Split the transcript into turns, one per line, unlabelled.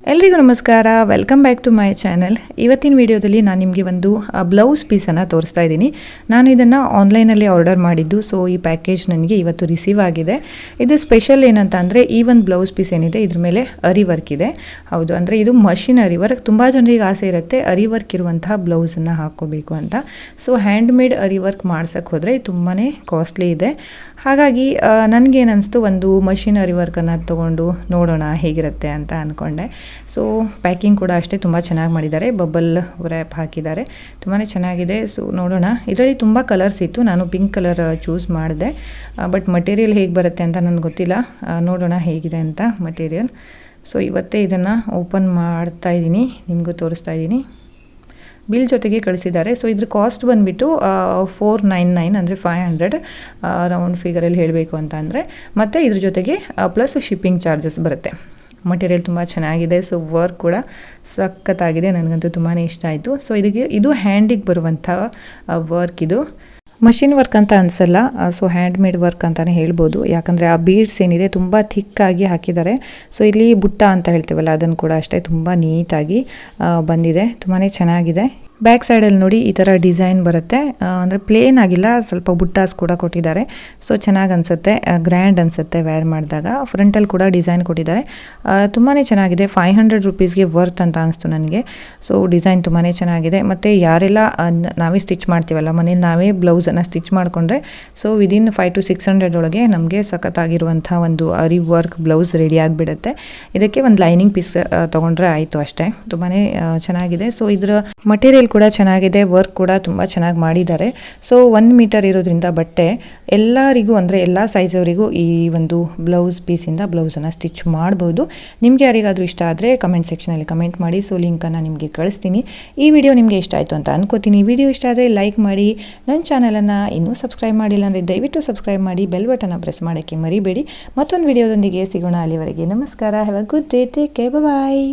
ಎಲ್ರಿಗೂ ನಮಸ್ಕಾರ, welcome back to my channel. ಇವತ್ತಿನ ವಿಡಿಯೋದಲ್ಲಿ ನಾನು ನಿಮಗೆ ಒಂದು ಬ್ಲೌಸ್ ಪೀಸನ್ನು ತೋರಿಸ್ತಾ ಇದ್ದೀನಿ. ನಾನು ಇದನ್ನು ಆನ್ಲೈನಲ್ಲಿ ಆರ್ಡರ್ ಮಾಡಿದ್ದು. ಸೊ ಈ ಪ್ಯಾಕೇಜ್ ನನಗೆ ಇವತ್ತು ರಿಸೀವ್ ಆಗಿದೆ. ಇದು ಸ್ಪೆಷಲ್ ಏನಂತ ಅಂದರೆ ಈ ಒಂದು ಬ್ಲೌಸ್ ಪೀಸ್ ಏನಿದೆ ಇದ್ರ ಮೇಲೆ ಅರಿ ವರ್ಕ್ ಇದೆ. ಹೌದು, ಅಂದರೆ ಇದು ಮಷಿನ್ ಅರಿ ವರ್ಕ್. ತುಂಬ ಜನರಿಗೆ ಆಸೆ ಇರುತ್ತೆ ಅರಿ ವರ್ಕ್ ಇರುವಂತಹ ಬ್ಲೌಸನ್ನು ಹಾಕ್ಕೋಬೇಕು ಅಂತ. ಸೊ ಹ್ಯಾಂಡ್ ಮೇಡ್ ಅರಿ ವರ್ಕ್ ಮಾಡ್ಸೋಕ್ಕೆ ಹೋದರೆ ತುಂಬಾ ಕಾಸ್ಟ್ಲಿ ಇದೆ. ಹಾಗಾಗಿ ನನಗೇನು ಅನಿಸ್ತು, ಒಂದು ಮಷಿನ್ ಅರಿ ವರ್ಕನ್ನು ತೊಗೊಂಡು ನೋಡೋಣ ಹೇಗಿರುತ್ತೆ ಅಂತ ಅಂದ್ಕೊಂಡೆ. ಸೊ ಪ್ಯಾಕಿಂಗ್ ಕೂಡ ಅಷ್ಟೇ ತುಂಬ ಚೆನ್ನಾಗಿ ಮಾಡಿದ್ದಾರೆ. ಬಬಲ್ ರ್ಯಾಪ್ ಹಾಕಿದ್ದಾರೆ, ತುಂಬಾ ಚೆನ್ನಾಗಿದೆ. ಸೊ ನೋಡೋಣ. ಇದರಲ್ಲಿ ತುಂಬ ಕಲರ್ಸ್ ಇತ್ತು, ನಾನು ಪಿಂಕ್ ಕಲರ್ ಚೂಸ್ ಮಾಡಿದೆ. ಬಟ್ ಮಟೀರಿಯಲ್ ಹೇಗೆ ಬರುತ್ತೆ ಅಂತ ನನಗೆ ಗೊತ್ತಿಲ್ಲ. ನೋಡೋಣ ಹೇಗಿದೆ ಅಂತ ಮಟೀರಿಯಲ್. ಸೊ ಇವತ್ತೇ ಇದನ್ನು ಓಪನ್ ಮಾಡ್ತಾ ಇದ್ದೀನಿ, ನಿಮಗೂ ತೋರಿಸ್ತಾ ಇದ್ದೀನಿ. ಬಿಲ್ ಜೊತೆಗೆ ಕಳಿಸಿದ್ದಾರೆ. ಸೊ ಇದ್ರ ಕಾಸ್ಟ್ ಬಂದುಬಿಟ್ಟು 499 ಅಂದರೆ 500 ರೌಂಡ್ ಫಿಗರಲ್ಲಿ ಹೇಳಬೇಕು ಅಂತ ಅಂದರೆ. ಮತ್ತು ಇದ್ರ ಜೊತೆಗೆ ಪ್ಲಸ್ ಶಿಪ್ಪಿಂಗ್ ಚಾರ್ಜಸ್ ಬರುತ್ತೆ. ಮಟೀರಿಯಲ್ ತುಂಬ ಚೆನ್ನಾಗಿದೆ. ಸೊ ವರ್ಕ್ ಕೂಡ ಸಖತ್ತಾಗಿದೆ, ನನಗಂತೂ ತುಂಬಾ ಇಷ್ಟ ಆಯಿತು. ಸೊ ಇದು ಹ್ಯಾಂಡಿಗೆ ಬರುವಂಥ ವರ್ಕ್. ಇದು ಮಷಿನ್ ವರ್ಕ್ ಅಂತ ಅನಿಸಲ್ಲ. ಸೊ ಹ್ಯಾಂಡ್ ಮೇಡ್ ವರ್ಕ್ ಅಂತಲೇ ಹೇಳ್ಬೋದು. ಯಾಕಂದರೆ ಆ ಬೀಡ್ಸ್ ಏನಿದೆ ತುಂಬ ಥಿಕ್ಕಾಗಿ ಹಾಕಿದ್ದಾರೆ. ಸೊ ಇಲ್ಲಿ ಬುಟ್ಟ ಅಂತ ಹೇಳ್ತೀವಲ್ಲ, ಅದನ್ನು ಕೂಡ ಅಷ್ಟೇ ತುಂಬ ನೀಟಾಗಿ ಬಂದಿದೆ, ತುಂಬಾ ಚೆನ್ನಾಗಿದೆ. ಬ್ಯಾಕ್ ಸೈಡಲ್ಲಿ ನೋಡಿ ಈ ಥರ ಡಿಸೈನ್ ಬರುತ್ತೆ. ಅಂದರೆ ಪ್ಲೇನ್ ಆಗಿಲ್ಲ, ಸ್ವಲ್ಪ ಬುಟ್ಟಾಸ್ ಕೂಡ ಕೊಟ್ಟಿದ್ದಾರೆ. ಸೊ ಚೆನ್ನಾಗಿ ಅನಿಸುತ್ತೆ, ಗ್ರ್ಯಾಂಡ್ ಅನಿಸುತ್ತೆ ವೇರ್ ಮಾಡಿದಾಗ. ಫ್ರಂಟಲ್ಲಿ ಕೂಡ ಡಿಸೈನ್ ಕೊಟ್ಟಿದ್ದಾರೆ, ತುಂಬಾ ಚೆನ್ನಾಗಿದೆ. 500 ರುಪೀಸ್ಗೆ ವರ್ತ್ ಅಂತ ಅನಿಸ್ತು ನನಗೆ. ಸೊ ಡಿಸೈನ್ ತುಂಬಾ ಚೆನ್ನಾಗಿದೆ. ಮತ್ತು ಯಾರೆಲ್ಲ ನಾವೇ ಸ್ಟಿಚ್ ಮಾಡ್ತೀವಲ್ಲ, ಮನೇಲಿ ನಾವೇ ಬ್ಲೌಸನ್ನು ಸ್ಟಿಚ್ ಮಾಡಿಕೊಂಡ್ರೆ ಸೊ ವಿದಿನ್ 500 to 600 ಒಳಗೆ ನಮಗೆ ಸಖತ್ತಾಗಿರುವಂಥ ಒಂದು ಅರಿ ವರ್ಕ್ ಬ್ಲೌಸ್ ರೆಡಿ ಆಗಿಬಿಡುತ್ತೆ. ಇದಕ್ಕೆ ಒಂದು ಲೈನಿಂಗ್ ಪೀಸ್ ತೊಗೊಂಡ್ರೆ ಆಯಿತು ಅಷ್ಟೇ. ತುಂಬಾ ಚೆನ್ನಾಗಿದೆ. ಸೊ ಇದರ ಮಟೀರಿಯಲ್ ಕೂಡ ಚೆನ್ನಾಗಿದೆ, ವರ್ಕ್ ಕೂಡ ತುಂಬ ಚೆನ್ನಾಗಿ ಮಾಡಿದ್ದಾರೆ. ಸೊ 1 ಮೀಟರ್ ಇರೋದ್ರಿಂದ ಬಟ್ಟೆ ಎಲ್ಲರಿಗೂ, ಅಂದರೆ ಎಲ್ಲ ಸೈಜವರಿಗೂ ಈ ಒಂದು ಬ್ಲೌಸ್ ಪೀಸಿಂದ ಬ್ಲೌಸನ್ನು ಸ್ಟಿಚ್ ಮಾಡ್ಬೋದು. ನಿಮಗೆ ಯಾರಿಗಾದರೂ ಇಷ್ಟ ಆದರೆ ಕಮೆಂಟ್ ಸೆಕ್ಷನಲ್ಲಿ ಕಮೆಂಟ್ ಮಾಡಿ. ಸೊ ಲಿಂಕನ್ನು ನಿಮಗೆ ಕಳಿಸ್ತೀನಿ. ಈ ವಿಡಿಯೋ ನಿಮಗೆ ಇಷ್ಟ ಆಯಿತು ಅಂತ ಅನ್ಕೋತೀನಿ. ವಿಡಿಯೋ ಇಷ್ಟ ಆದರೆ ಲೈಕ್ ಮಾಡಿ. ನನ್ನ ಚಾನಲನ್ನು ಇನ್ನೂ ಸಬ್ಸ್ಕ್ರೈಬ್ ಮಾಡಿಲ್ಲ ಅಂದರೆ ದಯವಿಟ್ಟು ಸಬ್ಸ್ಕ್ರೈಬ್ ಮಾಡಿ. ಬೆಲ್ ಬಟನ್ನ ಪ್ರೆಸ್ ಮಾಡೋಕ್ಕೆ ಮರಿಬೇಡಿ. ಮತ್ತೊಂದು ವಿಡಿಯೋದೊಂದಿಗೆ ಸಿಗೋಣ. ಅಲ್ಲಿವರೆಗೆ ನಮಸ್ಕಾರ. Have a good day. Take care. Bye.